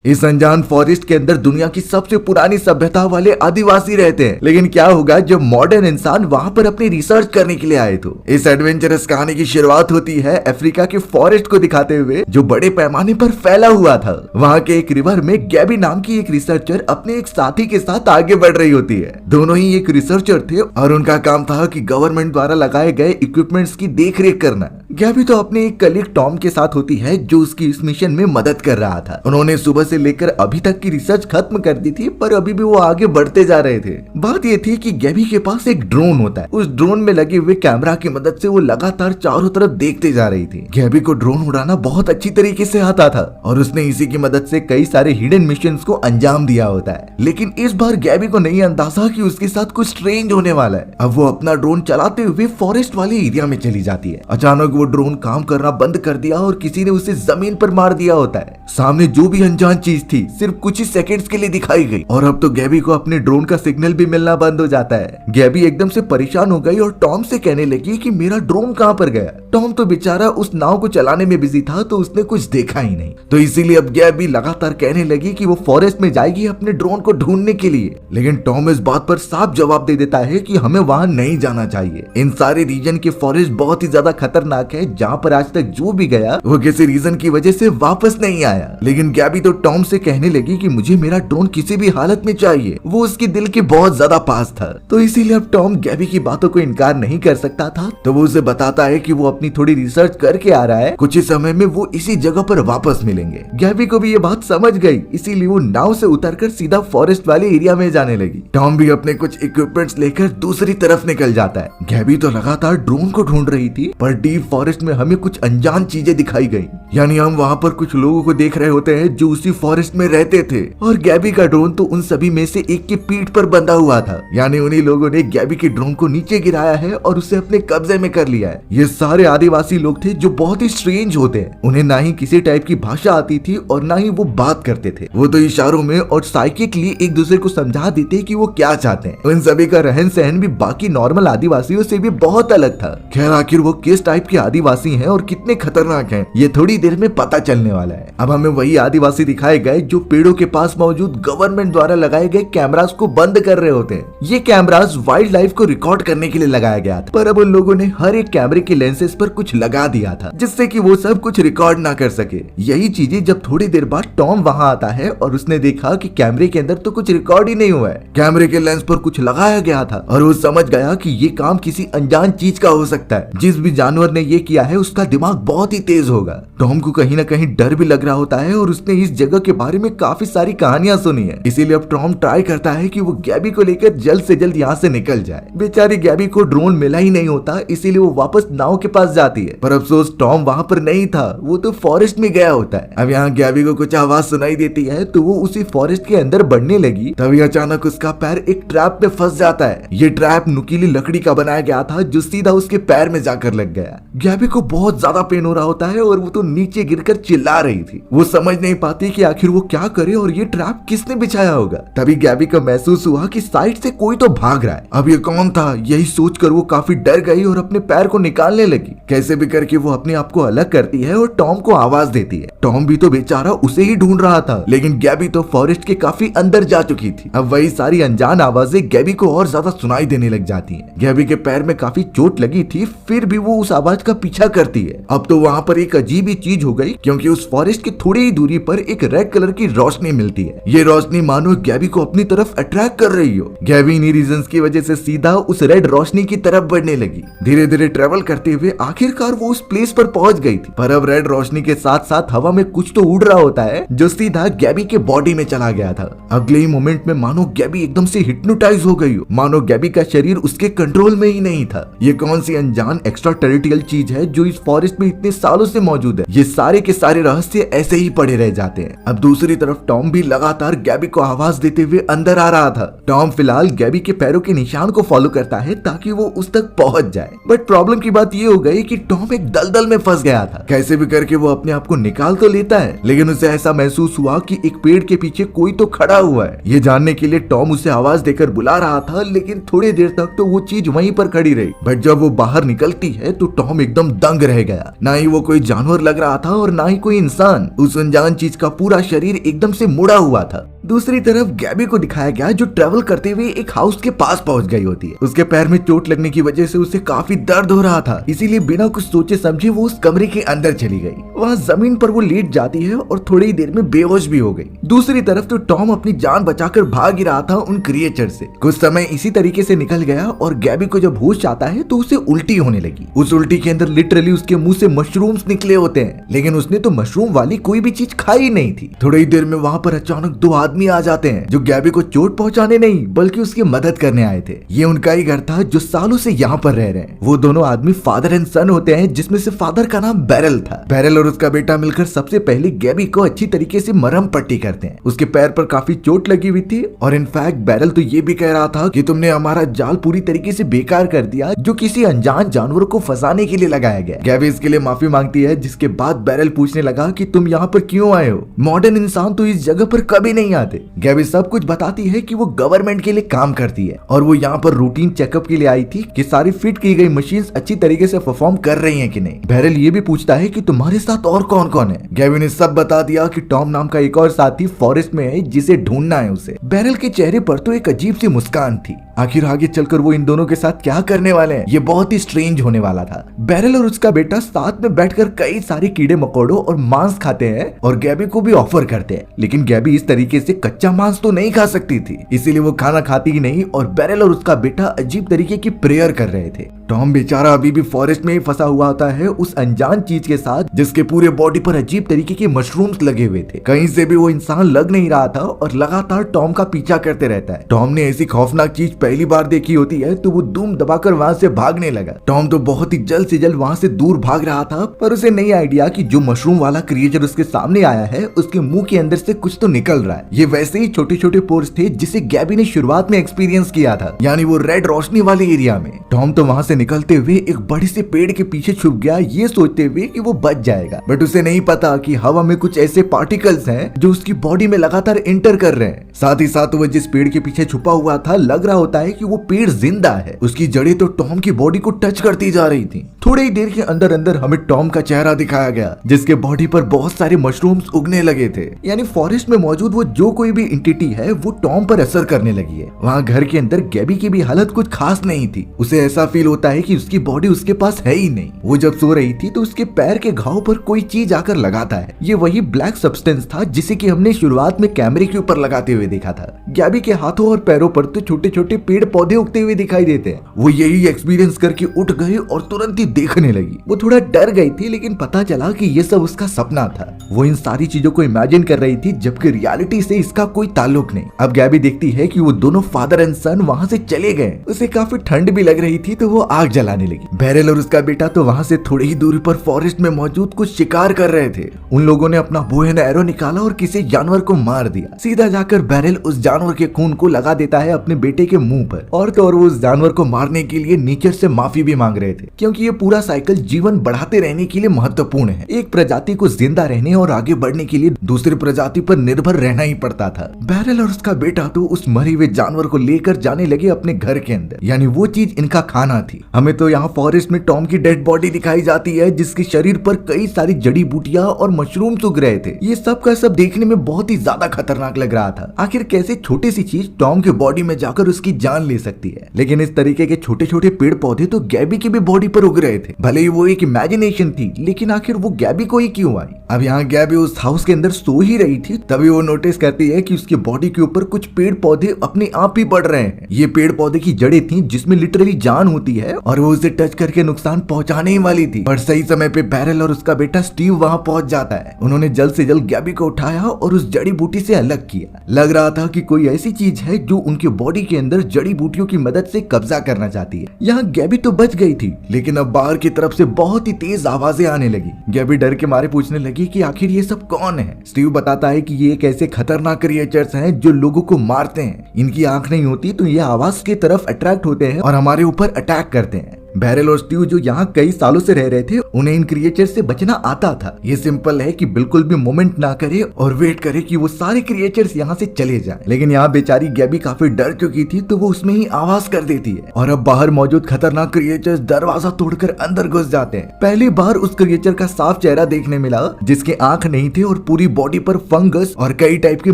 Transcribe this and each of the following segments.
इस अनजान फॉरेस्ट के अंदर दुनिया की सबसे पुरानी सभ्यता वाले आदिवासी रहते हैं। लेकिन क्या होगा जब मॉडर्न इंसान वहां पर अपनी रिसर्च करने के लिए आए तो इस एडवेंचरस कहानी की शुरुआत होती है अफ्रीका के फॉरेस्ट को दिखाते हुए जो बड़े पैमाने पर फैला हुआ था। वहां के एक रिवर में गैबी नाम की एक रिसर्चर अपने एक साथी के साथ आगे बढ़ रही होती है। दोनों ही एक रिसर्चर थे और उनका काम था कि गवर्नमेंट द्वारा लगाए गए इक्विपमेंट्स की देख रेख करना। गैबी तो अपने एक कलीग टॉम के साथ होती है जो उसकी इस मिशन में मदद कर रहा था। उन्होंने सुबह से लेकर अभी तक की रिसर्च खत्म कर दी थी पर अभी भी वो आगे बढ़ते जा रहे थे। बात ये थी कि गैबी के पास एक ड्रोन होता है। उस ड्रोन में लगे हुए कैमरा की मदद से वो लगातार चारों तरफ देखते जा रही थी। गैबी को ड्रोन उड़ाना बहुत अच्छी तरीके से आता था और उसने इसी की मदद से कई सारे हिडन मिशन को अंजाम दिया होता है। लेकिन इस बार गैबी को नहीं अंदाजा कि उसके साथ कुछ स्ट्रेंज होने वाला है। अब वो अपना ड्रोन चलाते हुए फॉरेस्ट वाले एरिया में चली जाती है। अचानक वो ड्रोन काम करना बंद कर दिया और किसी ने उसे जमीन पर मार दिया होता है। सामने जो भी अनजान चीज थी सिर्फ कुछ ही सेकंड्स के लिए दिखाई गई और अब तो गैबी को अपने ड्रोन का सिग्नल भी मिलना बंद हो जाता है। गैबी एकदम से परेशान हो गई और टॉम से कहने लगी कि मेरा ड्रोन कहां पर गया। टॉम तो बेचारा उस नाव को चलाने में बिजी था तो उसने कुछ देखा ही नहीं। तो इसीलिए अब गैबी लगातार कहने लगी कि वो फॉरेस्ट में जाएगी अपने ड्रोन को ढूंढने के लिए। लेकिन टॉम इस बात पर साफ जवाब दे देता है कि हमें वहां नहीं जाना चाहिए। इन सारे रीजन के फॉरेस्ट बहुत ही ज्यादा खतरनाक है जहाँ पर आज तक जो भी गया वो किसी रीजन की वजह से वापस नहीं आया। लेकिन गैबी तो टॉम से कहने लगी कि मुझे मेरा ड्रोन किसी भी हालत में चाहिए। वो उसके दिल के बहुत ज्यादा पास था। तो इसीलिए अब टॉम गैबी की बातों को इनकार नहीं कर सकता था। तो वो उसे बताता है कि वो अपनी थोड़ी रिसर्च करके आ रहा है, कुछ ही समय में वो इसी जगह पर वापस मिलेंगे। गैबी को भी ये बात समझ गई, इसीलिए वो नाव से उतरकर सीधा फॉरेस्ट वाले एरिया में जाने लगी। टॉम भी अपने कुछ इक्विपमेंट्स लेकर दूसरी तरफ निकल जाता है। गैबी तो लगातार ड्रोन को ढूंढ रही थी पर डीप फॉरेस्ट में हमें कुछ अनजान चीजें दिखाई गई। यानी हम वहाँ पर कुछ लोगों को देख रहे होते हैं जो उसी फॉरेस्ट में रहते थे और गैबी का ड्रोन तो उन सभी में से एक की पीठ पर बंधा हुआ था। यानी उन्हीं लोगों ने गैबी के ड्रोन को नीचे गिराया है और उसे अपने कब्जे में कर लिया है। ये सारे आदिवासी लोग थे जो बहुत ही स्ट्रेंज होते हैं। उन्हें ना ही किसी टाइप की भाषा आती थी और ना ही वो बात करते थे। वो तो इशारों में और साइकिकली एक दूसरे को समझा देते कि वो क्या चाहते हैं। उन सभी का रहन सहन भी बाकी नॉर्मल आदिवासियों से भी बहुत अलग था। खैर आखिर वो किस टाइप के आदिवासी हैं और कितने खतरनाक हैं ये थोड़ी देर में पता चलने वाला है। अब हमें वही आदिवासी दिखाए गए जो पेड़ों के पास मौजूद गवर्नमेंट द्वारा लगाए गए कैमरास को बंद कर रहे होते हैं। ये कैमरास वाइल्ड लाइफ को रिकॉर्ड करने के लिए लगाया गया था पर अब उन लोगों ने हर एक कैमरे के लेंसेज पर कुछ लगा दिया था जिससे कि वो सब कुछ रिकॉर्ड ना कर सके। यही चीजें जब थोड़ी देर बाद टॉम वहां आता है और उसने देखा कि कैमरे के अंदर तो कुछ रिकॉर्ड ही नहीं हुआ है, कैमरे के लेंस पर कुछ लगाया गया था और वो समझ गया कि ये काम किसी अनजान चीज का हो सकता है। जिस भी जानवर ने ये किया है उसका दिमाग बहुत ही तेज होगा। टॉम को कहीं ना कहीं डर भी लग रहा होता है और उसने इस जगह के बारे में काफी सारी कहानियां सुनी है। इसीलिए अब टॉम ट्राई करता है कि वो गैबी को लेकर जल्द से जल्द यहाँ से निकल जाए। बेचारी गैबी को ड्रोन मिला ही नहीं होता इसीलिए वो वापस नाव के पास जाती है पर अफसोस टॉम वहाँ पर नहीं था, वो तो फॉरेस्ट में गया होता है। अब यहाँ गैबी को कुछ आवाज सुनाई देती है तो वो उसी फॉरेस्ट के अंदर बढ़ने लगी तभी अचानक उसका पैर एक ट्रैप में फंस जाता है। ये ट्रैप नुकीली लकड़ी का बनाया गया था जो सीधा उसके पैर में जाकर लग गया। गैबी को बहुत ज्यादा पेन हो रहा होता है और वो तो नीचे गिरकर चिल्ला रही थी। वो समझ नहीं पाती कि आखिर वो क्या करे और ये ट्रैप किसने बिछाया होगा। तभी गैबी को महसूस हुआ कि साइड से कोई तो भाग रहा है। अब ये कौन था यही सोचकर वो काफी डर गई और अपने पैर को निकालने लगी। कैसे भी करके वो अपने आप को अलग करती है और टॉम को आवाज देती है। टॉम भी तो बेचारा उसे ही ढूंढ रहा था लेकिन गैबी तो फॉरेस्ट के काफी अंदर जा चुकी थी। अब वही सारी अनजान आवाजें गैबी को और ज्यादा सुनाई देने लग जाती हैं। गैबी के पैर में काफी चोट लगी थी फिर भी वो उस आवाज का पीछा करती है। अब तो वहाँ पर एक अजीब ही चीज हो गई क्योंकि उस फॉरेस्ट की थोड़ी ही दूरी पर एक रेड कलर की रोशनी मिलती है। ये रोशनी मानो गैबी को अपनी तरफ अट्रैक्ट कर रही हो। गैबी इन्हीं रीजंस की वजह से सीधा उस रेड रोशनी की तरफ बढ़ने लगी। धीरे धीरे ट्रेवल करते हुए आखिरकार वो उस प्लेस पर पहुंच गई थी पर अब रेड रोशनी के साथ साथ हवा में कुछ तो उड़ रहा होता है जो सीधा गैबी के बॉडी में चला गया था। अगले ही मोमेंट में मानो गैबी एकदम से हिप्नोटाइज हो गई हो, मानो गैबी का शरीर उसके कंट्रोल में ही नहीं था। ये कौन सी अनजान एक्स्ट्रा टेरिटोरियल चीज है जो इस फॉरेस्ट में इतने सालों से मौजूद है। ये सारे के सारे रहस्य ऐसे ही पड़े रह जाते हैं। अब दूसरी तरफ टॉम भी लगातार गैबी को आवाज देते हुए अंदर आ रहा था। टॉम फिलहाल गैबी के पैरों के निशान को फॉलो करता है ताकि वो उस तक पहुंच जाए बट प्रॉब्लम की बात ये हो गई कि टॉम एक दलदल में फंस गया था। कैसे भी करके वो अपने आप को निकाल तो लेता है लेकिन उसे ऐसा महसूस हुआ कि एक पेड़ के पीछे कोई तो खड़ा हुआ है। ये जानने के लिए टॉम उसे आवाज देकर बुला रहा था लेकिन थोड़ी देर तक तो वो चीज वहीं पर खड़ी रही बट जब वो बाहर निकलती है तो टॉम एकदम दंग रह गया। ना ही वो कोई जानवर लग रहा था और ना ही कोई इंसान। उस अनजान चीज का पूरा पूरा शरीर एकदम से मुड़ा हुआ था। दूसरी तरफ गैबी को दिखाया गया जो ट्रेवल करते हुए एक हाउस के पास पहुंच गई होती है। उसके पैर में चोट लगने की वजह से उसे काफी दर्द हो रहा था, इसीलिए बिना कुछ सोचे समझे वो उस कमरे के अंदर चली गई। वहाँ जमीन पर वो लेट जाती है और थोड़ी ही देर में बेहोश भी हो गई। दूसरी तरफ तो टॉम अपनी जान बचाकर भाग ही रहा था उन क्रिएचर से। कुछ समय इसी तरीके से निकल गया और गैबी को जब होश आता है तो उसे उल्टी होने लगी। उस उल्टी के अंदर लिटरली उसके मुंह से मशरूम्स निकले होते हैं, लेकिन उसने तो मशरूम वाली कोई भी चीज खाई नहीं थी। थोड़ी ही देर में वहाँ पर अचानक दो आदमी आ जाते हैं जो गैबी को चोट पहुंचाने नहीं बल्कि उसकी मदद करने आए थे। ये उनका ही घर था जो सालों से यहाँ पर रह रहे हैं। वो दोनों आदमी फादर एंड सन होते हैं, जिसमें से फादर का नाम बैरल था। बैरल और उसका बेटा मिलकर सबसे पहले गैबी को अच्छी तरीके से मरहम पट्टी करते हैं। उसके पैर पर काफी चोट लगी हुई थी और इनफैक्ट बैरल तो ये भी कह रहा था कि तुमने हमारा जाल पूरी तरीके से बेकार कर दिया जो किसी अनजान जानवर को फंसाने के लिए लगाया गया। गैबी इसके लिए माफी मांगती है, जिसके बाद बैरल पूछने लगा कि तुम यहाँ पर क्यों आए हो? मॉडर्न इंसान तो इस जगह पर कभी नहीं आते। गैबी सब कुछ बताती है कि वो गवर्नमेंट के लिए काम करती है और वो यहाँ पर रूटीन चेकअप के लिए आई थी कि सारी फिट की गई मशीन्स अच्छी तरीके से परफॉर्म कर रही हैं कि नहीं। बैरल ये भी पूछता है कि तुम्हारे साथ और कौन कौन है। गैबी ने सब बता दिया कि टॉम नाम का एक और साथी फॉरेस्ट में है जिसे ढूंढना है उसे। बैरल के चेहरे पर तो एक अजीब सी मुस्कान थी। आखिर आगे चलकर वो इन दोनों के साथ क्या करने वाले हैं ये बहुत ही स्ट्रेंज होने वाला था। बैरल और उसका बेटा साथ में बैठकर कई सारे कीड़े मकोड़ों और मांस खाते हैं और गैबी को भी ऑफर करते हैं, लेकिन गैबी इस तरीके से कच्चा मांस तो नहीं खा सकती थी, इसीलिए वो खाना खाती ही नहीं और बैरल और उसका बेटा अजीब तरीके की प्रेयर कर रहे थे। टॉम बेचारा अभी भी फॉरेस्ट में ही फंसा हुआ होता है उस अनजान चीज के साथ जिसके पूरे बॉडी पर अजीब तरीके के मशरूम्स लगे हुए थे। कहीं से भी वो इंसान लग नहीं रहा था और लगातार टॉम का पीछा करते रहता है। टॉम ने ऐसी खौफनाक चीज पहली बार देखी होती है तो वो दुम दबाकर वहाँ से भागने लगा। टॉम तो बहुत ही जल्द से जल्द वहाँ से दूर भाग रहा था, पर उसे नहीं आइडिया कि जो मशरूम वाला क्रिएचर उसके सामने आया है उसके मुंह के अंदर से कुछ तो निकल रहा है। ये वैसे ही छोटे छोटे पोर्स थे जिसे गैबी ने शुरुआत में एक्सपीरियंस किया था, यानी वो रेड रोशनी वाले एरिया में। टॉम तो वहाँ से निकलते हुए एक बड़े से पेड़ के पीछे छुप गया, ये सोचते हुए कि वो बच जाएगा, बट उसे नहीं पता कि हवा में कुछ ऐसे पार्टिकल्स हैं जो उसकी बॉडी में लगातार एंटर कर रहे हैं। साथ ही साथ वो जिस पेड़ के पीछे छुपा हुआ था लग रहा होता है कि वो पेड़ जिंदा है। उसकी जड़ें तो टॉम की बॉडी को टच करती जा रही थी। थोड़ी ही देर के अंदर अंदर हमें टॉम का चेहरा दिखाया गया जिसके बॉडी पर बहुत सारे मशरूम्स उगने लगे थे, यानी फॉरेस्ट में मौजूद वो जो कोई भी एंटिटी है वो टॉम पर असर करने लगी है। वहाँ घर के अंदर गैबी की भी हालत कुछ खास नहीं थी। उसे ऐसा फील होता है कि उसकी बॉडी उसके पास है ही नहीं। वो जब सो रही थी तो उसके पैर के घाव पर कोई चीज आकर लगाता है। ये वही ब्लैक सब्सटेंस था जिसे कि हमने शुरुआत में कैमरे के ऊपर लगाते हुए देखा था। गैबी के हाथों और पैरों पर तो छोटे छोटे पेड़ पौधे उगते हुए दिखाई देते हैं। वो यही एक्सपीरियंस करके उठ गए और तुरंत ही देखने लगी। वो थोड़ा डर गई थी, लेकिन पता चला कि ये सब उसका सपना था। वो इन सारी चीजों को इमेजिन कर रही थी जबकि रियलिटी से इसका कोई ताल्लुक नहीं। अब गैबी देखती है कि वो दोनों फादर एंड सन वहाँ से चले गए। उसे काफी ठंड भी लग रही थी तो वो आग जलाने लगी। बैरल और उसका बेटा तो वहाँ से थोड़ी ही दूरी पर फॉरेस्ट में मौजूद कुछ शिकार कर रहे थे। उन लोगों ने अपना बो एंड एरो निकाला और किसी जानवर को मार दिया। सीधा जाकर बैरल उस जानवर के खून को लगा देता है अपने बेटे के मुंह पर, और तो और वो उस जानवर को मारने के लिए नेचर से माफी भी मांग रहे थे, क्योंकि ये पूरा साइकिल जीवन बढ़ाते रहने के लिए महत्वपूर्ण है। एक प्रजाति को जिंदा रहने और आगे बढ़ने के लिए दूसरी प्रजाति पर निर्भर रहना ही पड़ता था। बैरल और उसका बेटा तो उस मरे हुए जानवर को लेकर जाने लगे अपने घर के अंदर, यानी वो चीज इनका खाना थी। हमें तो यहाँ फॉरेस्ट में टॉम की डेड बॉडी दिखाई जाती है जिसके शरीर पर कई सारी जड़ी बूटियां और मशरूम उग रहे थे। ये सब का सब देखने में बहुत ही ज्यादा खतरनाक लग रहा था। आखिर कैसे छोटी सी चीज टॉम के बॉडी में जाकर उसकी जान ले सकती है। लेकिन इस तरीके के छोटे छोटे पेड़ पौधे तो गैबी की भी बॉडी पर उग रहे थे। भले ही वो एक इमेजिनेशन थी, लेकिन आखिर वो गैबी को ही क्यों आई? अब यहाँ गैबी उस हाउस के अंदर सो ही रही थी, तभी वो नोटिस करती है कि उसके बॉडी के ऊपर कुछ पेड़ पौधे अपने आप ही बढ़ रहे हैं। ये पेड़ पौधे की जड़ें थी जिसमें लिटरली जान होती है और वो उसे टच करके नुकसान पहुंचाने ही वाली थी। पर सही समय पे बैरल और उसका बेटा स्टीव वहाँ पहुंच जाता है। उन्होंने जल्द से जल्द गैबी को उठाया और उस जड़ी बूटी से अलग किया। लग रहा था कि कोई ऐसी चीज है जो उनके बॉडी के अंदर जड़ी बूटियों की मदद से कब्जा करना चाहती है। यहाँ गैबी तो बच गई थी, लेकिन अब बाहर की तरफ से बहुत ही तेज आवाजें आने लगी। गैबी डर के मारे पूछने लगी कि आखिर ये सब कौन है। स्टीव बताता है कि ये एक ऐसे खतरनाक क्रिएचर्स हैं जो लोगों को मारते हैं। इनकी आंख नहीं होती तो ये आवाज की तरफ अट्रैक्ट होते हैं और हमारे ऊपर अटैक करते हैं। बैरल और स्टीव जो यहाँ कई सालों से रह रहे थे, उन्हें इन क्रिएचर से बचना आता था। ये सिंपल है कि बिल्कुल भी मोमेंट ना करे और वेट करे कि वो सारे क्रिएचर्स यहाँ से चले जाएं। लेकिन यहाँ बेचारी गैबी काफी डर चुकी थी, तो वो उसमें ही आवाज कर देती है और अब बाहर मौजूद खतरनाक क्रिएचर्स दरवाजा तोड़कर अंदर घुस जाते हैं। पहली बार उस क्रिएचर का साफ चेहरा देखने मिला, जिसके आंख नहीं थे और पूरी बॉडी पर फंगस और कई टाइप के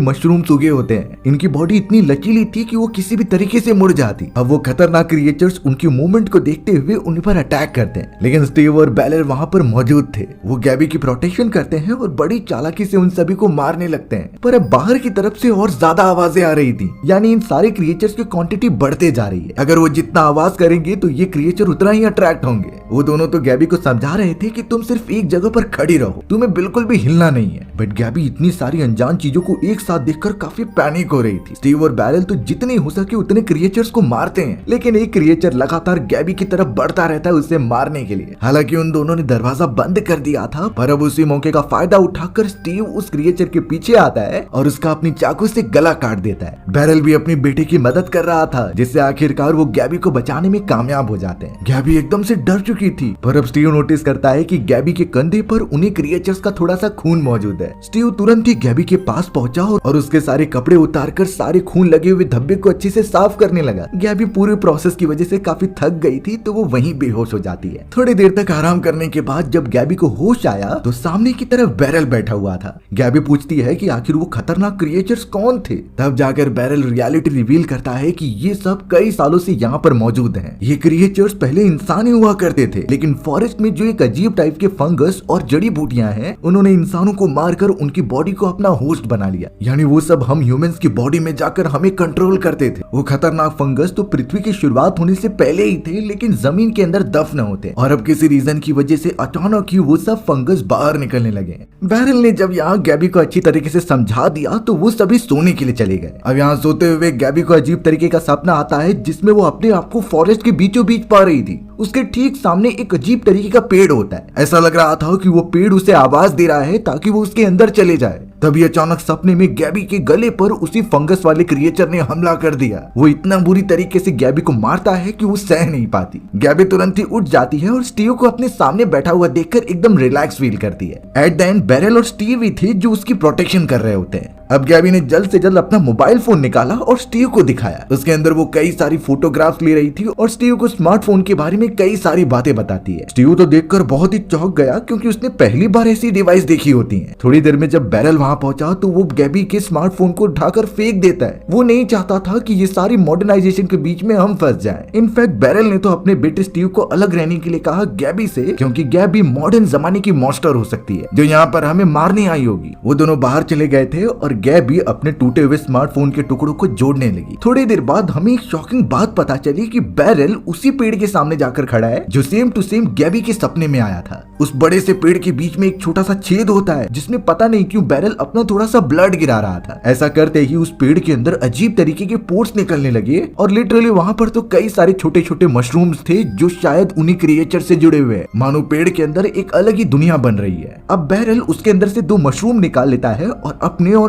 मशरूम्स उगे होते हैं। इनकी बॉडी इतनी लचीली थी कि वो किसी भी तरीके से मुड़ जाती। अब वो खतरनाक क्रिएचर्स उनकी मूवमेंट को देखते हुए उन पर अटैक करते हैं, लेकिन स्टीव और बैरल वहां पर मौजूद थे। वो गैबी की प्रोटेक्शन करते हैं और बड़ी चालाकी से उन सभी को मारने लगते हैं। पर अब बाहर की तरफ से और ज्यादा आवाजें आ रही थी, यानी इन सारे क्रिएचर्स की क्वांटिटी बढ़ते जा रही है। अगर वो जितना आवाज करेंगे तो ये क्रिएचर उतना ही अट्रैक्ट होंगे। वो दोनों तो गैबी को समझा रहे थे कि तुम सिर्फ एक जगह पर खड़ी रहो, तुम्हें बिल्कुल भी हिलना नहीं है। बट गैबी इतनी सारी अनजान चीजों को एक साथ देखकर काफी पैनिक हो रही थी। स्टीव और बैरल तो जितने हो सके उतने क्रिएचर्स को मारते हैं, लेकिन एक क्रिएचर लगातार गैबी की तरफ बढ़ता रहता है उसे मारने के लिए। हालांकि उन दोनों ने दरवाजा बंद कर दिया था, पर अब उसी मौके का फायदा उठाकर स्टीव उस क्रिएचर के पीछे आता है और उसका अपनी चाकू से गला काट देता है। बैरल भी अपनी बेटे की मदद कर रहा था, जिससे आखिरकार वो गैबी को बचाने में कामयाब हो जाते हैं। गैबी एकदम से डर चुकी थी, पर अब स्टीव नोटिस करता है कि गैबी के कंधे पर उन्हीं क्रिएचर्स का थोड़ा सा खून मौजूद है। स्टीव तुरंत ही गैबी के पास पहुंचा और उसके सारे कपड़े उतारकर सारे खून लगे हुए धब्बे को अच्छे से साफ करने लगा। गैबी पूरे प्रोसेस की वजह से काफी थक गई थी, तो वो वहीं बेहोश हो जाती है। थोड़ी देर तक आराम करने के बाद जब गैबी को होश आया तो सामने की तरफ बैरल बैठा हुआ था। गैबी पूछती है कि आखिर वो खतरनाक क्रिएचर्स कौन थे। तब जाकर बैरल रियलिटी रिवील करता है कि ये सब कई सालों से यहाँ पर मौजूद हैं। ये क्रिएचर्स पहले इंसान ही हुआ करते थे, लेकिन फॉरेस्ट में जो एक अजीब टाइप के फंगस और जड़ी बूटियां हैं, उन्होंने इंसानों को मारकर उनकी बॉडी को अपना होस्ट बना लिया। यानी वो सब हम ह्यूमंस की बॉडी में जाकर हमें कंट्रोल करते थे। वो खतरनाक फंगस तो पृथ्वी की शुरुआत होने से पहले ही थे, लेकिन जमीन के अंदर दफन होते, और अब किसी रीजन की वजह से अचानक ही वो सब फंगस बाहर निकलने लगे। बैरल ने जब यहाँ गैबी को अच्छी तरीके से समझा दिया तो वो सभी सोने के लिए चले गए। अब यहाँ सोते हुए गैबी को अजीब तरीके का सपना आता है, जिसमें वो अपने आप को फॉरेस्ट के बीचों बीच पा रही थी। उसके ठीक सामने एक अजीब तरीके का पेड़ होता है। ऐसा लग रहा था कि वो पेड़ उसे आवाज दे रहा है ताकि वो उसके अंदर चले जाए। तभी अचानक सपने में गैबी के गले पर उसी फंगस वाले क्रिएचर ने हमला कर दिया। वो इतना बुरी तरीके से गैबी को मारता है कि वो सह नहीं पाती। गैबी तुरंत ही उठ जाती है और स्टीव को अपने सामने बैठा हुआ देखकर एकदम रिलैक्स फील करती है। एट द एंड बैरल और स्टीव ही थे जो उसकी प्रोटेक्शन कर रहे होते हैं। अब गैबी ने जल्द से जल्द अपना मोबाइल फोन निकाला और स्टीव को दिखाया। उसके अंदर वो कई सारी फोटोग्राफ्स ले रही थी और स्टीव को स्मार्टफोन के बारे में कई सारी बातें बताती है। स्टीव तो देखकर बहुत ही चौंक गया, क्योंकि उसने पहली बार ऐसी डिवाइस देखी होती है। थोड़ी देर में जब बैरल वहां पहुंचा तो वो गैबी के स्मार्टफोन को उठाकर फेंक देता है। वो नहीं चाहता था कि ये सारी मॉडर्नाइजेशन के बीच में हम फंस जाएं। इनफैक्ट बैरल ने तो अपने बेटे स्टीव को अलग रहने के लिए कहा गैबी से, क्योंकि गैबी मॉडर्न जमाने की मॉन्स्टर हो सकती है जो यहाँ पर हमें मारने आई होगी। वो दोनों बाहर चले गए थे और गैबी अपने टूटे हुए स्मार्टफोन के टुकड़ों को जोड़ने लगी। थोड़ी देर बाद हमें एक शॉकिंग बात पता चली कि बैरल उसी पेड़ के सामने जाकर खड़ा है जो सेम टू सेम गैबी के सपने में आया था। उस बड़े से पेड़ के बीच में एक छोटा सा छेद होता है, जिसमें पता नहीं क्यों बैरल अपना थोड़ा सा ब्लड गिरा रहा था। ऐसा करते ही उस पेड़ के अंदर अजीब तरीके के पोर्स निकलने लगे और लिटरली वहां पर तो कई सारे छोटे छोटे मशरूम्स थे जो शायद उन्हीं क्रिएचर से जुड़े हुए हैं। मानो पेड़ के अंदर एक अलग ही दुनिया बन रही है। अब बैरल उसके अंदर से 2 मशरूम निकाल लेता है और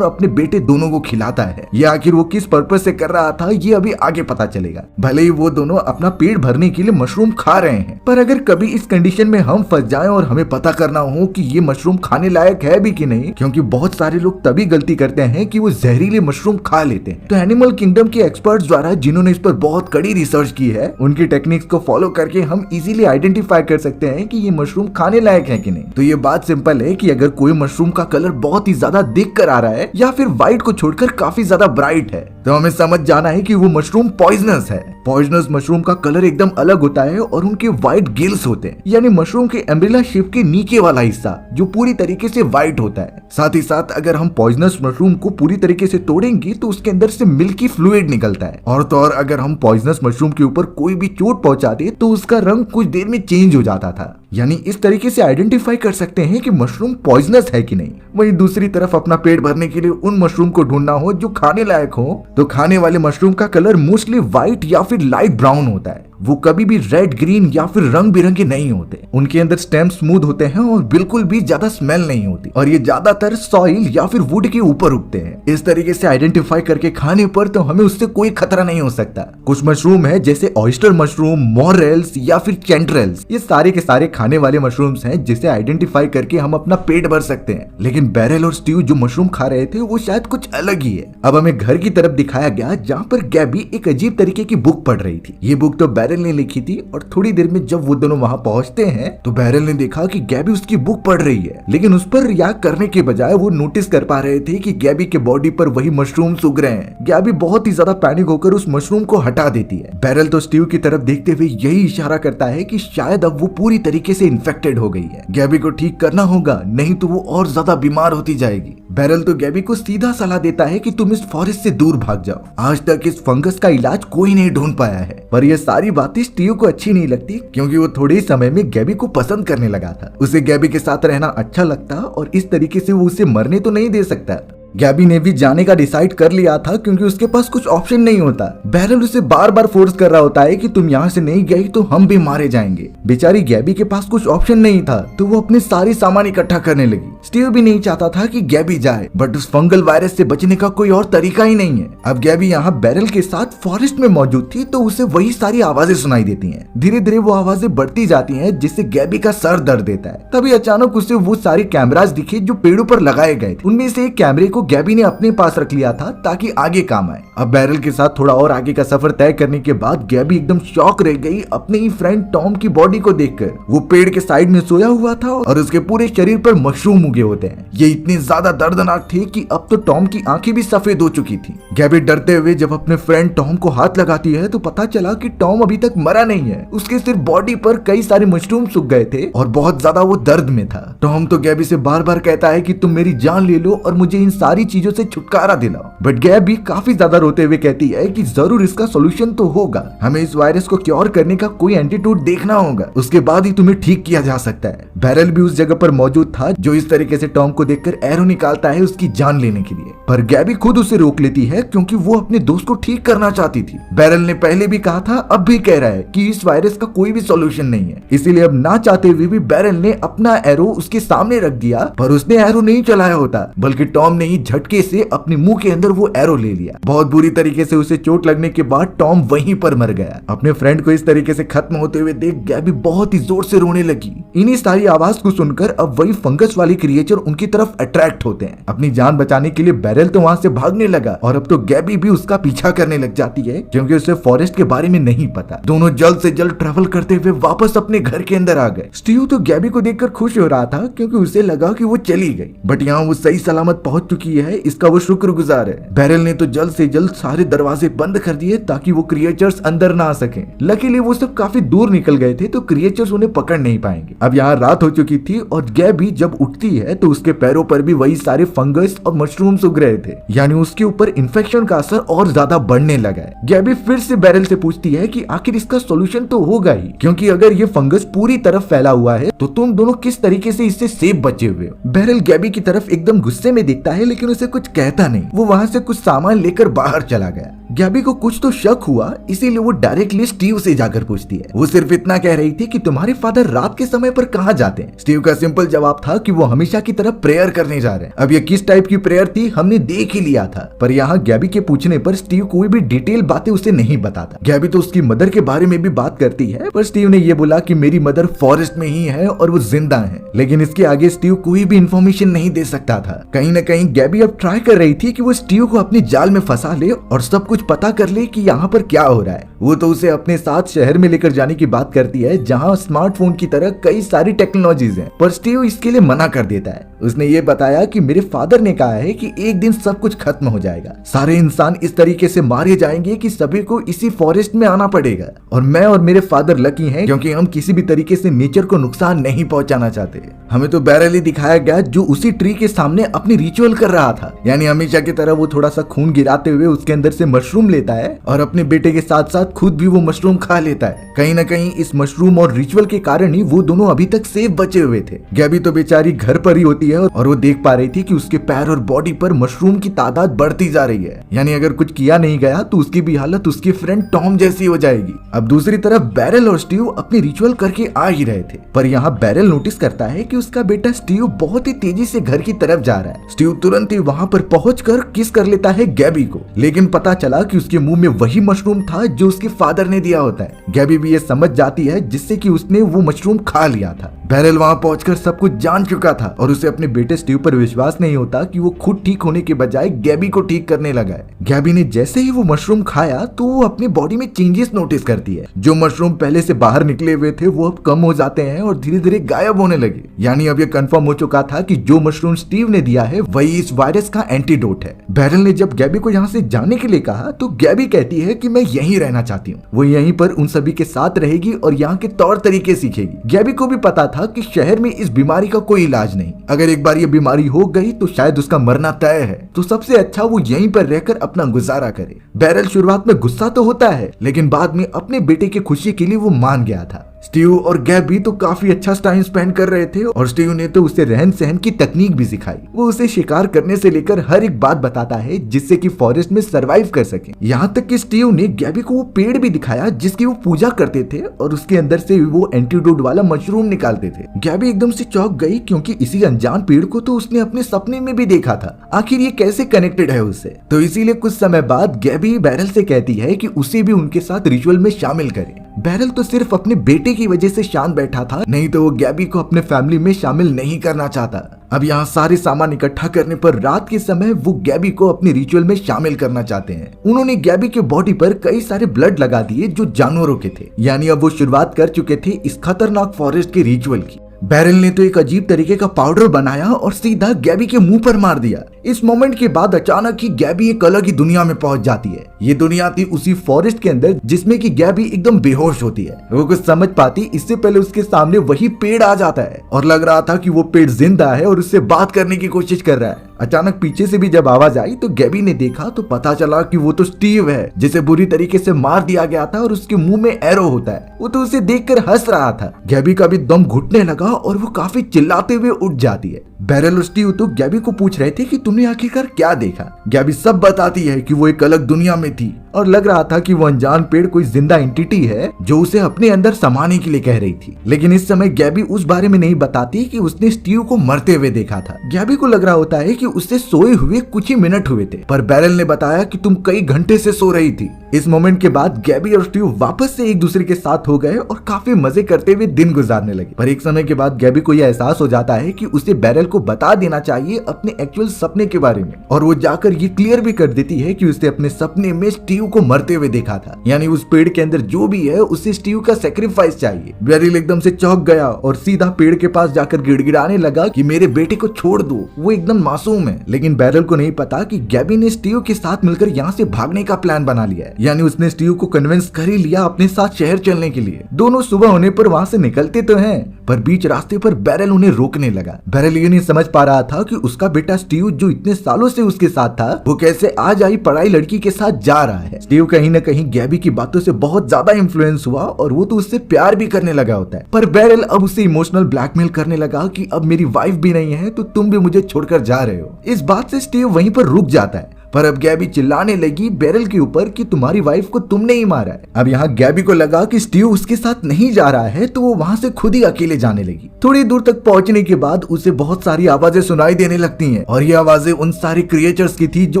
अपने बेटे दोनों को खिलाता है। ये आखिर वो किस पर्पस से कर रहा था ये अभी आगे पता चलेगा। भले ही वो दोनों अपना पेट भरने के लिए मशरूम खा रहे हैं, पर अगर कभी इस कंडीशन में हम फंस जाएं और हमें पता करना हो कि ये मशरूम खाने लायक है भी कि नहीं, क्योंकि बहुत सारे लोग तभी गलती करते हैं कि वो जहरीले मशरूम खा लेते हैं। तो एनिमल किंगडम के एक्सपर्ट्स द्वारा, जिन्होंने इस पर बहुत कड़ी रिसर्च की है, उनकी टेक्निक्स को फॉलो करके हम इजीली आइडेंटिफाई कर सकते हैं कि ये मशरूम खाने लायक है कि नहीं। तो ये बात सिंपल है कि अगर कोई मशरूम का कलर बहुत ही ज्यादा दिख कर आ रहा है या फिर व्हाइट को छोड़कर काफी ज्यादा ब्राइट है, तो हमें समझ जाना है कि वो मशरूम पॉइजनस है। पॉइजनस मशरूम का कलर एकदम अलग होता है और उनके व्हाइट गिल्स होते हैं, यानी मशरूम के एम्ब्रेला शेप के नीचे वाला हिस्सा जो पूरी तरीके से व्हाइट होता है। साथ ही साथ अगर हम पॉइजनस मशरूम को पूरी तरीके से तोड़ेंगे तो उसके अंदर से मिल्की फ्लूइड निकलता है। और तो और अगर हम पॉइजनस मशरूम के ऊपर कोई भी चोट पहुंचा दे तो उसका रंग कुछ देर में चेंज हो जाता था। यानी इस तरीके से आइडेंटिफाई कर सकते हैं कि मशरूम पॉइजनस है कि नहीं। वहीं दूसरी तरफ अपना पेट भरने के लिए उन मशरूम को ढूंढना हो जो खाने लायक हो, तो खाने वाले मशरूम का कलर मोस्टली व्हाइट या फिर लाइट ब्राउन होता है वो कभी भी रेड, ग्रीन या फिर रंग बिरंगे नहीं होते। उनके अंदर स्टेम स्मूथ होते हैं और बिल्कुल भी ज्यादा स्मेल नहीं होती, और ये ज्यादातर सॉइल या फिर वुड के ऊपर उगते हैं। इस तरीके से आइडेंटिफाई करके खाने पर तो हमें उससे कोई खतरा नहीं हो सकता। कुछ मशरूम है जैसे ऑयस्टर मशरूम, मोरेल्स या फिर चेंट्रेल्स, ये सारे के सारे खाने वाले मशरूम्स हैं जिसे आइडेंटिफाई करके हम अपना पेट भर सकते हैं। लेकिन बैरल और स्टीव जो मशरूम खा रहे थे वो शायद कुछ अलग ही है। अब हमें घर की तरफ दिखाया गया जहाँ पर गैबी एक अजीब तरीके की बुक पढ़ रही थी। ये बुक तो बैरल ने लिखी थी, और थोड़ी देर में जब वो दोनों वहाँ पहुँचते हैं तो बैरल ने देखा कि गैबी उसकी बुक पढ़ रही है, लेकिन उस पर रिएक्ट करने के बजाय वो नोटिस कर पा रहे थे कि गैबी के बॉडी पर वही मशरूम उग रहे हैं। गैबी बहुत ही ज्यादा पैनिक होकर उस मशरूम को हटा देती है। बैरल तो स्टीव की तरफ देखते हुए यही इशारा करता है कि शायद अब वो पूरी तरीके से इन्फेक्टेड हो गई है, गैबी को ठीक करना होगा, नहीं तो वो और ज्यादा बीमार होती जाएगी। बैरल तो गैबी को सीधा सलाह देता है कि तुम इस फॉरेस्ट से दूर भाग जाओ। आज तक इस फंगस का इलाज कोई नहीं ढूंढ पाया है। पर ये सारी बातें स्टीव को अच्छी नहीं लगती, क्योंकि वो थोड़े ही समय में गैबी को पसंद करने लगा था। उसे गैबी के साथ रहना अच्छा लगता, और इस तरीके से वो उसे मरने तो नहीं दे सकता। गैबी ने भी जाने का डिसाइड कर लिया था, क्योंकि उसके पास कुछ ऑप्शन नहीं होता। बैरल उसे बार बार फोर्स कर रहा होता है कि तुम यहाँ से नहीं गई तो हम भी मारे जाएंगे। बेचारी गैबी के पास कुछ ऑप्शन नहीं था, तो वो अपने सारे सामान इकट्ठा करने लगी। स्टीव भी नहीं चाहता था कि गैबी जाए, बट उस फंगल वायरस से बचने का कोई और तरीका ही नहीं है। अब गैबी यहाँ बैरल के साथ फॉरेस्ट में मौजूद थी, तो उसे वही सारी आवाजें सुनाई देती है। धीरे धीरे वो आवाजें बढ़ती जाती है, जिससे गैबी का सर दर्द देता है। तभी अचानक उसे वो सारे कैमरास दिखे जो पेड़ों पर लगाए गए थे। उनमें से एक कैमरे को गैबी ने अपने पास रख लिया था ताकि आगे काम आए। अब बैरल के साथ थोड़ा और आगे का सफर तय करने के बाद गैबी एकदम शॉक रह गई अपने ही फ्रेंड टॉम की बॉडी को देखकर। वो पेड़ के साइड में सोया हुआ था और उसके पूरे शरीर पर मशरूम उगे होते हैं। ये इतने ज्यादा दर्दनाक थे कि अब तो टॉम की आंखें भी सफेद हो चुकी थी। गैबी डरते हुए जब अपने फ्रेंड टॉम को हाथ लगाती है तो पता चला कि टॉम अभी तक मरा नहीं है। उसके सिर्फ बॉडी पर कई सारे मशरूम सूख गए थे और बहुत ज्यादा वो दर्द में था। टॉम तो गैबी से बार बार कहता है कि तुम मेरी जान ले लो और मुझे इन सारी चीजों से छुटकारा दिलाओ, बट गैबी काफी ज्यादा रोते हुए कहती है कि जरूर इसका सोल्यूशन तो होगा। हमें इस वायरस को क्योर करने का कोई एंटीट्यूड देखना होगा, उसके बाद ही तुम्हें ठीक किया जा सकता है। बैरल भी उस जगह पर मौजूद था, जो इस तरीके से टॉम को देखकर एरो निकालता है उसकी जान लेने के लिए। पर गैबी खुद उसे रोक लेती है, क्योंकि वो अपने दोस्त को ठीक करना चाहती थी। बैरल ने पहले भी कहा था, अब भी कह रहा है कि इस वायरस का कोई भी सोल्यूशन नहीं है। इसीलिए अब ना चाहते हुए भी बैरल ने अपना एरो उसके सामने रख दिया, पर उसने एरो नहीं चलाया होता, बल्कि टॉम ने ही झटके से अपने मुंह के अंदर वो एरो ले लिया। बहुत बुरी तरीके से उसे चोट लगने के बाद टॉम वहीं पर मर गया। अपने फ्रेंड को इस तरीके से खत्म होते हुए देख गैबी बहुत ही जोर से रोने लगी। इन्हीं सारी आवाज को सुनकर अब वही फंगस वाले क्रिएचर उनकी तरफ अट्रैक्ट होते हैं। अपनी जान बचाने के लिए बैरल तो वहां से भागने लगा, और अब तो गैबी भी उसका पीछा करने लग जाती है, क्योंकि उसे फॉरेस्ट के बारे में नहीं पता। दोनों जल्द से जल्द ट्रेवल करते हुए वापस अपने घर के अंदर आ गए। स्टीव तो गैबी को देखकर खुश हो रहा था, क्योंकि उसे लगा कि वो चली गई, बट यहाँ वो सही सलामत पहुंच चुकी है, इसका वो शुक्रगुजार है। बैरल ने तो जल्द से जल्द सारे दरवाजे बंद कर दिए ताकि वो क्रिएचर्स अंदर ना आ सकें। लकीली वो सब काफी दूर निकल गए थे, तो क्रिएचर्स उन्हें पकड़ नहीं पाएंगे। अब यहाँ रात हो चुकी थी, और गैबी जब उठती है तो उसके पैरों पर भी वही सारे फंगस और मशरूम्स उग रहे थे, यानी उसके ऊपर इन्फेक्शन का असर और ज्यादा बढ़ने लगा है। गैबी फिर से बैरल से पूछती है कि आखिर इसका सोल्यूशन तो होगा ही, क्योंकि अगर ये फंगस पूरी तरफ फैला हुआ है तो तुम दोनों किस तरीके से इससे सेफ बचे हुए हो। बैरल गैबी की तरफ एकदम गुस्से में देखता है, लेकिन उसे कुछ कहता नहीं। वो वहाँ से कुछ सामान लेकर बाहर चला गया। गैबी को कुछ तो शक हुआ, इसीलिए वो डायरेक्टली स्टीव से जाकर पूछती है। वो सिर्फ इतना कह रही थी कि तुम्हारे फादर रात के समय पर कहाँ जाते हैं। स्टीव का सिंपल जवाब था कि वो हमेशा की तरह प्रेयर करने जा रहे हैं। अब ये किस टाइप की प्रेयर थी हमने देख ही लिया था, पर यहाँ गैबी के पूछने पर स्टीव कोई भी डिटेल बातें उसे नहीं बताता। गैबी तो उसकी मदर के बारे में भी बात करती है, पर स्टीव ने ये बोला कि मेरी मदर फॉरेस्ट में ही है और वो जिंदा है, लेकिन इसके आगे स्टीव कोई भी इंफॉर्मेशन नहीं दे सकता था। कहीं न कहीं गैबी अब ट्राई कर रही थी कि वो स्टीव को अपनी जाल में फंसा ले और सब कुछ पता कर ले कि यहाँ पर क्या हो रहा है। वो तो उसे अपने साथ शहर में लेकर जाने की बात करती है, जहाँ स्मार्टफोन की तरह कई सारी टेक्नोलॉजीज हैं, पर स्टीव इसके लिए मना कर देता है। उसने ये बताया कि मेरे फादर ने कहा है कि एक दिन सब कुछ खत्म हो जाएगा, सारे इंसान इस तरीके से मारे जाएंगे कि सभी को इसी फॉरेस्ट में आना पड़ेगा, और मैं और मेरे फादर लकी हैं, क्योंकि हम किसी भी तरीके से नेचर को नुकसान नहीं पहुंचाना चाहते। हमें तो बैरल ही दिखाया गया जो उसी ट्री के सामने अपनी रिचुअल कर रहा था, यानी हमेशा की तरह वो थोड़ा सा खून गिराते हुए उसके अंदर से मशरूम मशरूम लेता है और अपने बेटे के साथ साथ खुद भी वो मशरूम खा लेता है। कहीं ना कहीं इस मशरूम और रिचुअल के कारण ही वो दोनों अभी तक सेफ बचे हुए थे। गैबी तो बेचारी घर पर ही होती है और वो देख पा रही थी कि उसके पैर और बॉडी पर मशरूम की तादाद बढ़ती जा रही है, यानी अगर कुछ किया नहीं गया तो उसकी भी हालत उसके फ्रेंड टॉम जैसी हो जाएगी। अब दूसरी तरफ बैरल और स्टीव अपने रिचुअल करके आ ही रहे थे, पर यहाँ बैरल नोटिस करता है कि उसका बेटा स्टीव बहुत ही तेजी से घर की तरफ जा रहा है। स्टीव तुरंत ही वहाँ पर पहुंचकर किस कर लेता है गैबी को, लेकिन पता चला कि उसके मुंह में वही मशरूम था जो उसके फादर ने दिया होता है। गैबी भी ये समझ जाती है जिससे कि उसने वो मशरूम खा लिया था। बैरल वहाँ पहुंचकर सब कुछ जान चुका था और उसे अपने बेटे स्टीव पर विश्वास नहीं होता कि वो खुद ठीक होने के बजाय गैबी को ठीक करने लगा है। गैबी ने जैसे ही वो मशरूम खाया तो वो अपनी बॉडी में चेंजेस नोटिस करती है। जो मशरूम पहले से बाहर निकले हुए थे वो अब कम हो जाते हैं और धीरे धीरे गायब होने लगे। यानी अब ये कंफर्म हो चुका था कि जो मशरूम स्टीव ने दिया है वही इस वायरस का एंटीडोट है। बैरल ने जब गैबी को यहाँ से जाने के लिए कहा तो गैबी कहती है कि मैं यहीं रहना चाहती हूँ। वो यहीं पर उन सभी के साथ रहेगी और यहाँ के तौर तरीके सीखेगी। गैबी को भी पता था कि शहर में इस बीमारी का कोई इलाज नहीं, अगर एक बार ये बीमारी हो गई तो शायद उसका मरना तय है, तो सबसे अच्छा वो यहीं पर रहकर अपना गुजारा करे। बैरल शुरुआत में गुस्सा तो होता है, लेकिन बाद में अपने बेटे की खुशी के लिए वो मान गया था। स्टीव और गैबी तो काफी अच्छा टाइम स्पेंड कर रहे थे और स्टीव ने तो उसे रहन सहन की तकनीक भी सिखाई। वो उसे शिकार करने से लेकर हर एक बात बताता है जिससे कि फॉरेस्ट में सरवाइव कर सके। यहाँ तक कि स्टीव ने गैबी को वो पेड़ भी दिखाया जिसकी वो पूजा करते थे और उसके अंदर से वो एंटीडोट वाला मशरूम निकालते थे। गैबी एकदम से चौंक गई क्योंकि इसी अनजान पेड़ को तो उसने अपने सपने में भी देखा था। आखिर ये कैसे कनेक्टेड है उससे? तो इसीलिए कुछ समय बाद गैबी बैरल से कहती है कि उसे भी उनके साथ रिचुअल में शामिल करे। बैरल तो सिर्फ अपने बेटे की वजह से शांत बैठा था, नहीं तो वो गैबी को अपने फैमिली में शामिल नहीं करना चाहता। अब यहाँ सारे सामान इकट्ठा करने पर रात के समय वो गैबी को अपने रिचुअल में शामिल करना चाहते हैं। उन्होंने गैबी के बॉडी पर कई सारे ब्लड लगा दिए जो जानवरों के थे, यानी अब वो शुरुआत कर चुके थे इस खतरनाक फॉरेस्ट के रिचुअल की। बैरल ने तो एक अजीब तरीके का पाउडर बनाया और सीधा गैबी के मुंह पर मार दिया। इस मोमेंट के बाद अचानक ही गैबी एक अलग ही दुनिया में पहुंच जाती है। ये दुनिया थी उसी फॉरेस्ट के अंदर जिसमें कि गैबी एकदम बेहोश होती है। वो कुछ समझ पाती इससे पहले उसके सामने वही पेड़ आ जाता है और लग रहा था कि वो पेड़ जिंदा है और उससे बात करने की कोशिश कर रहा है। अचानक पीछे से भी जब आवाज आई तो गैबी ने देखा तो पता चला कि वो तो स्टीव है जिसे बुरी तरीके से मार दिया गया था और उसके मुंह में एरो होता है। वो तो उसे देखकर हंस रहा था। गैबी का भी दम घुटने लगा और वो काफी चिल्लाते हुए उठ जाती है। बैरल और स्टीव तो गैबी को पूछ रहे थे कि तुमने आखिरकार क्या देखा। गैबी सब बताती है कि वो एक अलग दुनिया में थी और लग रहा था कि वो अनजान पेड़ कोई जिंदा एंटिटी है जो उसे अपने अंदर समाने के लिए कह रही थी। लेकिन इस समय गैबी उस बारे में नहीं बताती कि उसने स्टीव को मरते हुए देखा था। गैबी को लग रहा होता है कि उससे सोए हुए कुछ ही मिनट हुए थे, पर बैरल ने बताया कि तुम कई घंटे से सो रही थी। इस मोमेंट के बाद गैबी और स्टीव वापस से एक दूसरे के साथ हो गए और काफी मजे करते हुए दिन गुजारने लगे। पर एक समय के बाद गैबी को यह एहसास हो जाता है कि उसे बैरल को बता देना चाहिए अपने एक्चुअल सपने के बारे में, और वो जाकर ये क्लियर भी कर देती है कि उसने अपने सपने में स्टीव को मरते हुए देखा था। यानी उस पेड़ के अंदर जो भी है उसे स्टीव का सेक्रीफाइस चाहिए। बैरल एकदम से चौंक गया और सीधा पेड़ के पास जाकर गिड़गिड़ाने लगा कि मेरे बेटे को छोड़ दो, वो एकदम मासूम है। लेकिन बैरल को नहीं पता कि गैबी ने स्टीव के साथ मिलकर यहाँ से भागने का प्लान बना लिया है। यानी उसने स्टीव को कन्विंस कर ही लिया अपने साथ शहर चलने के लिए। दोनों सुबह होने पर वहाँ से निकलते तो हैं, पर बीच रास्ते पर बैरल उन्हें रोकने लगा। बैरल ये नहीं समझ पा रहा था कि उसका बेटा स्टीव जो इतने सालों से उसके साथ था वो कैसे आज आई पढ़ाई लड़की के साथ जा रहा है। स्टीव कहीं न कहीं गैबी की बातों से बहुत ज्यादा इन्फ्लुएंस हुआ और वो तो उससे प्यार भी करने लगा होता है। पर बैरल अब उसे इमोशनल ब्लैकमेल करने लगा कि अब मेरी वाइफ भी नहीं है तो तुम भी मुझे छोड़कर जा रहे हो। इस बात से स्टीव वहीं पर रुक जाता है। पर अब गैबी चिल्लाने लगी बैरल के ऊपर कि तुम्हारी वाइफ को तुमने ही मारा है। अब यहाँ गैबी को लगा कि स्टीव उसके साथ नहीं जा रहा है तो वो वहाँ से खुद ही अकेले जाने लगी। थोड़ी दूर तक पहुँचने के बाद उसे बहुत सारी आवाजें सुनाई देने लगती हैं और ये आवाजें उन सारे क्रिएचर्स की थी जो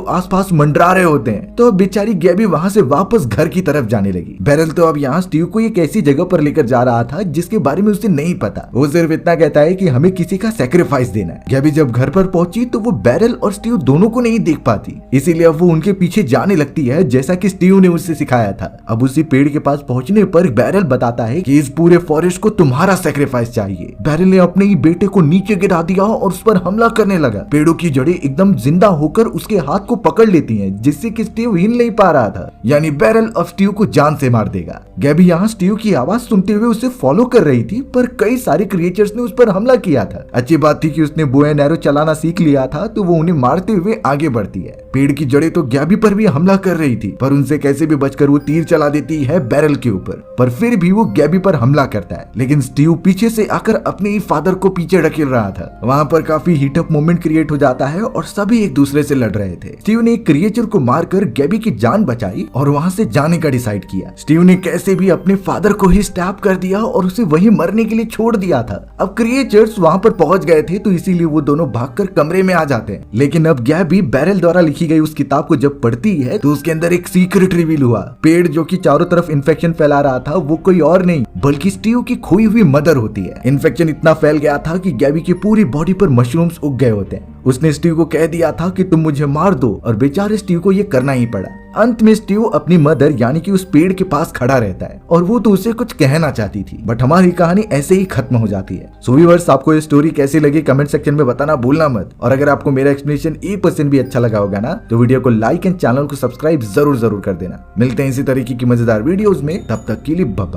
आसपास मंडरा रहे होते हैं। तो अब बेचारी गैबी वहाँ से वापस घर की तरफ जाने लगी। बैरल तो अब यहाँ स्टीव को एक ऐसी जगह पर लेकर जा रहा था जिसके बारे में उसे नहीं पता। वो सिर्फ इतना कहता है कि हमें किसी का सेक्रीफाइस देना है। गैबी जब घर पर पहुंची तो वो बैरल और स्टीव दोनों को नहीं देख पाती, इसीलिए अब वो उनके पीछे जाने लगती है जैसा कि स्टीव ने उसे सिखाया था। अब उसी पेड़ के पास पहुंचने पर बैरल बताता है कि इस पूरे फॉरेस्ट को तुम्हारा सेक्रीफाइस चाहिए। बैरल ने अपने ही बेटे को नीचे गिरा दिया और उस पर हमला करने लगा। पेड़ों की जड़ें एकदम जिंदा होकर उसके हाथ को पकड़ लेती हैं जिससे कि स्टीव हिल नहीं पा रहा था। यानी बैरल अब स्टीव को जान से मार देगा। गैबी यहाँ स्टीव की आवाज सुनते हुए उसे फॉलो कर रही थी, पर कई सारे क्रिएचर्स ने उस पर हमला किया था। अच्छी बात थी कि उसने बो एंड एरो चलाना सीख लिया था तो वो उन्हें मारते हुए आगे बढ़ती है। पेड़ की जड़ें तो गैबी पर भी हमला कर रही थी, पर उनसे कैसे भी बचकर वो तीर चला देती है बैरल के ऊपर। पर फिर भी वो गैबी पर हमला करता है, लेकिन स्टीव पीछे से आकर अपने ही फादर को पीछे ढकेल रहा था। वहाँ पर काफी हीटअप मोमेंट क्रिएट हो जाता है और सभी एक दूसरे से लड़ रहे थे। स्टीव ने एक क्रिएचर को मारकर गैबी की जान बचाई और वहाँ से जाने का डिसाइड किया। स्टीव ने कैसे भी अपने फादर को ही स्टैप कर दिया और उसे वहीं मरने के लिए छोड़ दिया था। अब क्रिएचर्स वहाँ पर पहुंच गए थे, तो इसीलिए वो दोनों भागकर कमरे में आ जाते हैं। लेकिन अब गैबी बैरल द्वारा लिखी गई उस किताब को जब पढ़ती है तो उसके अंदर एक सीक्रेट रिवील हुआ। पेड़ जो कि चारों तरफ इन्फेक्शन फैला रहा था वो कोई और नहीं बल्कि स्टीव की खोई हुई मदर होती है। इन्फेक्शन इतना फैल गया था कि गैबी की पूरी बॉडी पर मशरूम्स उग गए होते हैं। उसने स्टीव को कह दिया था कि तुम मुझे मार दो, और बेचारे स्टीव को ये करना ही पड़ा। अंत में स्टीव अपनी मदर यानी कि उस पेड़ के पास खड़ा रहता है और वो तो उसे कुछ कहना चाहती थी, बट हमारी कहानी ऐसे ही खत्म हो जाती है। सो व्यूअर्स, आपको ये स्टोरी कैसी लगी कमेंट सेक्शन में बताना भूलना मत। और अगर आपको मेरा एक्सप्लेनेशन 1% भी अच्छा लगा होगा ना, तो वीडियो को लाइक एंड चैनल को सब्सक्राइब जरूर कर देना। मिलते हैं इसी तरीके की मजेदार वीडियोस में, तब तक के लिए बाय बाय।